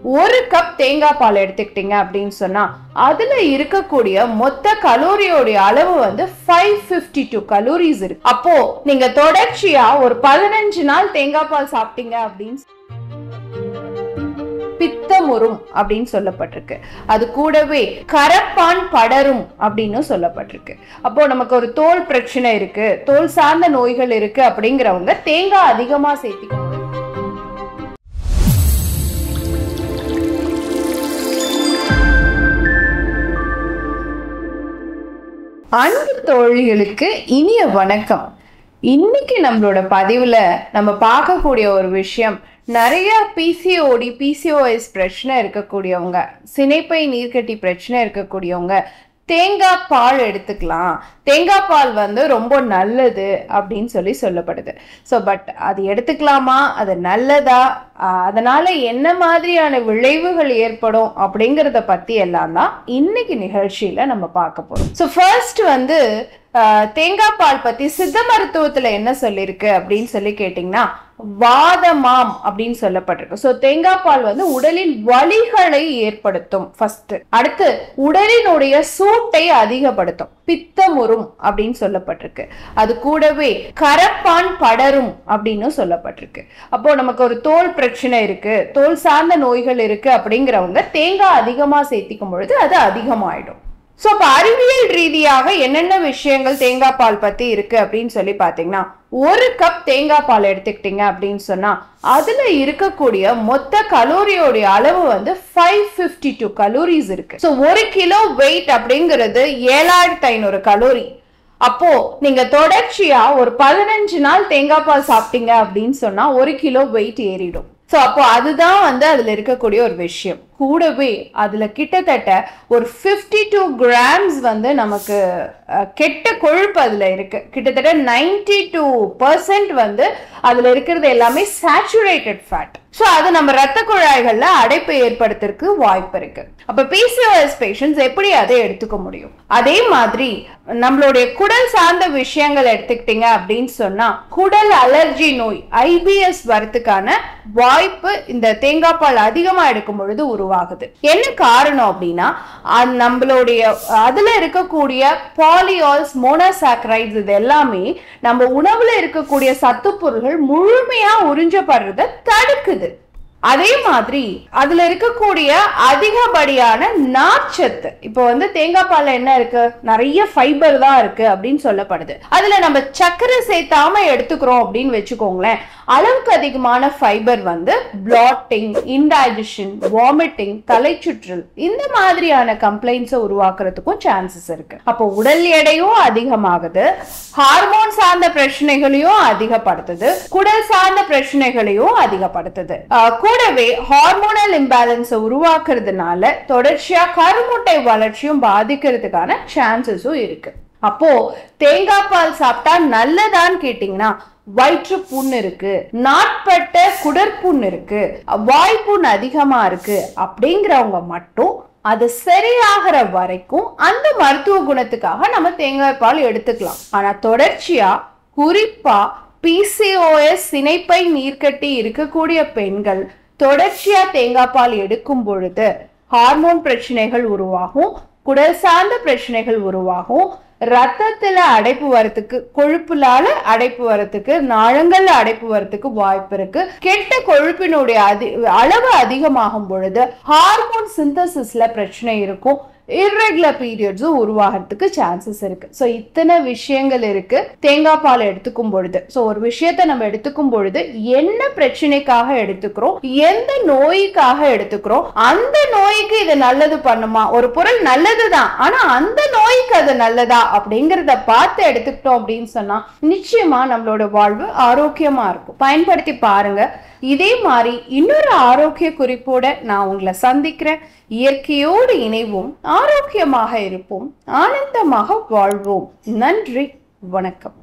ஒரு கப் தேங்காய் பால் எடுத்துக்கிட்டீங்க அப்படின்னு சொன்னா அதுல இருக்கக்கூடிய மொத்த கலோரியோட அளவு வந்து 552 கலோரிஸ் இருக்கு. அப்போ நீங்க தொடர்ச்சியா ஒரு 15 நாள் தேங்காய் பால் சாப்பிட்டீங்க அப்படின்னு பித்தமுறும் அப்படின்னு சொல்லப்பட்டிருக்கு. அது கூடவே கரப்பான் படரும் அப்படின்னு சொல்லப்பட்டிருக்கு. அப்போ நமக்கு ஒரு தோல் பிரச்சனை இருக்கு, தோல் சார்ந்த நோய்கள் இருக்கு அப்படிங்கிறவங்க தேங்காய் அதிகமா சேர்த்திக்கணும். அன்பு தோழிகளுக்கு இனிய வணக்கம். இன்னைக்கு நம்மளோட பதிவுல நம்ம பார்க்கக்கூடிய ஒரு விஷயம், நிறைய பிசிஓடி பிசிஓஎஸ் பிரச்சனை இருக்கக்கூடியவங்க, சினைப்பை நீர்க்கட்டி பிரச்சனை இருக்கக்கூடியவங்க தேங்காய் பால் எடுத்துக்கலாம், தேங்காய் பால் வந்து ரொம்ப நல்லது அப்படின்னு சொல்லப்படுது. ஸோ பட் அது எடுத்துக்கலாமா, அது நல்லதா, அதனால என்ன மாதிரியான விளைவுகள் ஏற்படும் அப்படிங்கிறத பத்தி எல்லாம் தான் இன்னைக்கு நிகழ்ச்சியில நம்ம பார்க்க போறோம். ஸோ ஃபர்ஸ்ட் வந்து தேங்காய் பால் பத்தி சித்த மருத்துவத்துல என்ன சொல்லியிருக்கு அப்படின்னு கேட்டீங்கன்னா, வாதமாம் அப்படின்னு சொல்லப்பட்டிருக்கு. ஸோ தேங்காய் பால் வந்து உடலில் வலிகளை ஏற்படுத்தும் ஃபர்ஸ்ட். அடுத்து உடலினுடைய சூட்டை அதிகப்படுத்தும், பித்தமுறும் அப்படின்னு சொல்லப்பட்டிருக்கு. அது கூடவே கரப்பான் படரும் அப்படின்னு சொல்லப்பட்டிருக்கு. அப்போ நமக்கு ஒரு தோல் பிரச்சனை இருக்கு, தோல் சார்ந்த நோய்கள் இருக்கு அப்படிங்கிறவங்க தேங்காய் அதிகமா சேர்த்திக்கும் பொழுது அது அதிகமாயிடும். ஸோ இப்போ அறிவியல் ரீதியாக என்னென்ன விஷயங்கள் தேங்காய் பால் பத்தி இருக்கு அப்படின்னு பாத்தீங்கன்னா, ஒரு கப் தேங்காய் பால் எடுத்துக்கிட்டீங்க அப்படின்னு சொன்னா அதுல இருக்கக்கூடிய மொத்த கலோரியோட அளவு வந்து 552 கலோரிஸ் இருக்கு. ஸோ 1 கிலோ வெயிட் அப்படிங்கிறது 7500 கலோரி. அப்போ நீங்க தொடர்ச்சியா ஒரு 15 நாள் தேங்காய் பால் சாப்பிட்டீங்க அப்படின்னு சொன்னா 1 கிலோ வெயிட் ஏறிடும். ஸோ அப்போ அதுதான் வந்து அதுல இருக்கக்கூடிய ஒரு விஷயம். கூடவே அதுல கிட்டத்தட்ட ஒரு 52 கிராம்ஸ் வந்து நமக்கு கெட்ட கொழுப்பு அதுல இருக்கு. கிட்டத்தட்ட 92% வந்து அதுல இருக்கிறது எல்லாமே சேச்சுரேட்டட் ஃபேட். ஸோ அது நம்ம ரத்த குழாய்கள்ல அடைப்பை ஏற்படுத்துறதுக்கு வாய்ப்பு இருக்கு. அப்ப பிசிஓஎஸ் பேஷண்ட்ஸ் எப்படி அதை எடுத்துக்க முடியும்? அதே மாதிரி நம்மளுடைய குடல் சார்ந்த விஷயங்கள் எடுத்துக்கிட்டீங்க அப்படின்னு சொன்னா குடல் அலர்ஜி நோய் ஐபிஎஸ் வரதுக்கான வாய்ப்பு இந்த தேங்காய் பால் அதிகமா எடுக்கும் பொழுது உருவாகுது. என்ன காரணம் அப்படின்னா, நம்மளுடைய அதுல இருக்கக்கூடிய பாலியால்ஸ், மோனோசாக்கரைட்ஸ் இது எல்லாமே நம்ம உணவுல இருக்கக்கூடிய சத்து பொருள்கள் முழுமையா உறிஞ்சப்படுறத தடுக்குது. அதே மாதிரி அதுல இருக்கக்கூடிய அதிகப்படியான நார்ச்சத்து, இப்போ வந்து தேங்காய் பால்ல என்ன இருக்கு, நிறைய ஃபைபர் தான் இருக்கு அப்படின்னு சொல்லப்படுது. அதுல நம்ம சர்க்கரை சேர்த்தாம எடுத்துக்கிறோம் அப்படின்னு வச்சுக்கோங்களேன், அளவுக்கு அதிகமான ஃபைபர் வந்து பிளாட்டிங், இன்டைஜஷன், வாமிட்டிங், தலைச்சுற்றல் இந்த மாதிரியான கம்ப்ளைண்ட்ஸை உருவாக்குறதுக்கும் சான்சஸ் இருக்கு. அப்போ உடல் எடையும் அதிகமாகுது, ஹார்மோன் சார்ந்த பிரச்சனைகளையும் அதிகப்படுத்துது, குடல் சார்ந்த பிரச்சனைகளையும் அதிகப்படுத்துது. கூடவே ஹார்மோனல் இம்பேலன்ஸை உருவாக்குறதுனால தொடர்ச்சியா கருமுட்டை வளர்ச்சியும் பாதிக்கிறதுக்கான சான்சஸும் இருக்கு. அப்போ தேங்காய் பால் சாப்பிட்டா நல்லதான்னு கேட்டீங்கன்னா, வயிற்று புண் இருக்கு, நாட்பட்ட குடற்புண் இருக்கு, வாய்ப்புண் அதிகமா இருக்கு அப்படிங்கிறவங்க மட்டும் அது சரியாகிற வரைக்கும் அந்த மருத்துவ குணத்துக்காக நம்ம தேங்காய் பால் எடுத்துக்கலாம். ஆனா தொடர்ச்சியா குறிப்பா பிசிஓஎஸ் சினைப்பை நீர்க்கட்டி இருக்கக்கூடிய பெண்கள் தொடர்ச்சியா தேங்காய் பால் எடுக்கும் பொழுது ஹார்மோன் பிரச்சனைகள் உருவாகும், குடல் சார்ந்த பிரச்சனைகள் உருவாகும், ரத்தத்துல அடைப்பு வரத்துக்கு, கொழுப்புலால அடைப்பு வரத்துக்கு, நாளங்கள்ல அடைப்பு வரத்துக்கு வாய்ப்பு இருக்கு. கெட்ட கொழுப்பினுடைய அளவு அதிகமாகும் பொழுது ஹார்மோன் சிந்தசிஸ்ல பிரச்சனை இருக்கும், irregular periods உருவாகிறதுக்கு சான்சஸ் இருக்கு. ஸோ இத்தனை விஷயங்கள் இருக்கு தேங்காய் பால் எடுத்துக்கும் பொழுது. ஸோ ஒரு விஷயத்தை நம்ம எடுத்துக்கும் பொழுது என்ன பிரச்சனைக்காக எடுத்துக்கிறோம், எந்த நோய்க்காக எடுத்துக்கிறோம், அந்த நோய்க்கு இது நல்லது பண்ணுமா, ஒரு பொருள் நல்லதுதான் ஆனா அந்த நோய்க்கு அது நல்லதா அப்படிங்கிறத பார்த்து எடுத்துக்கிட்டோம் அப்படின்னு சொன்னா நிச்சயமா நம்மளோட வாழ்வு ஆரோக்கியமா இருக்கும். பயன்படுத்தி பாருங்க. இதே மாதிரி இன்னொரு ஆரோக்கிய குறிப்போட நான் உங்களை சந்திக்கிறேன். இயற்கையோடு இணைவோம், ஆரோக்கியமாக இருப்போம், ஆனந்தமாக வாழ்வோம். நன்றி, வணக்கம்.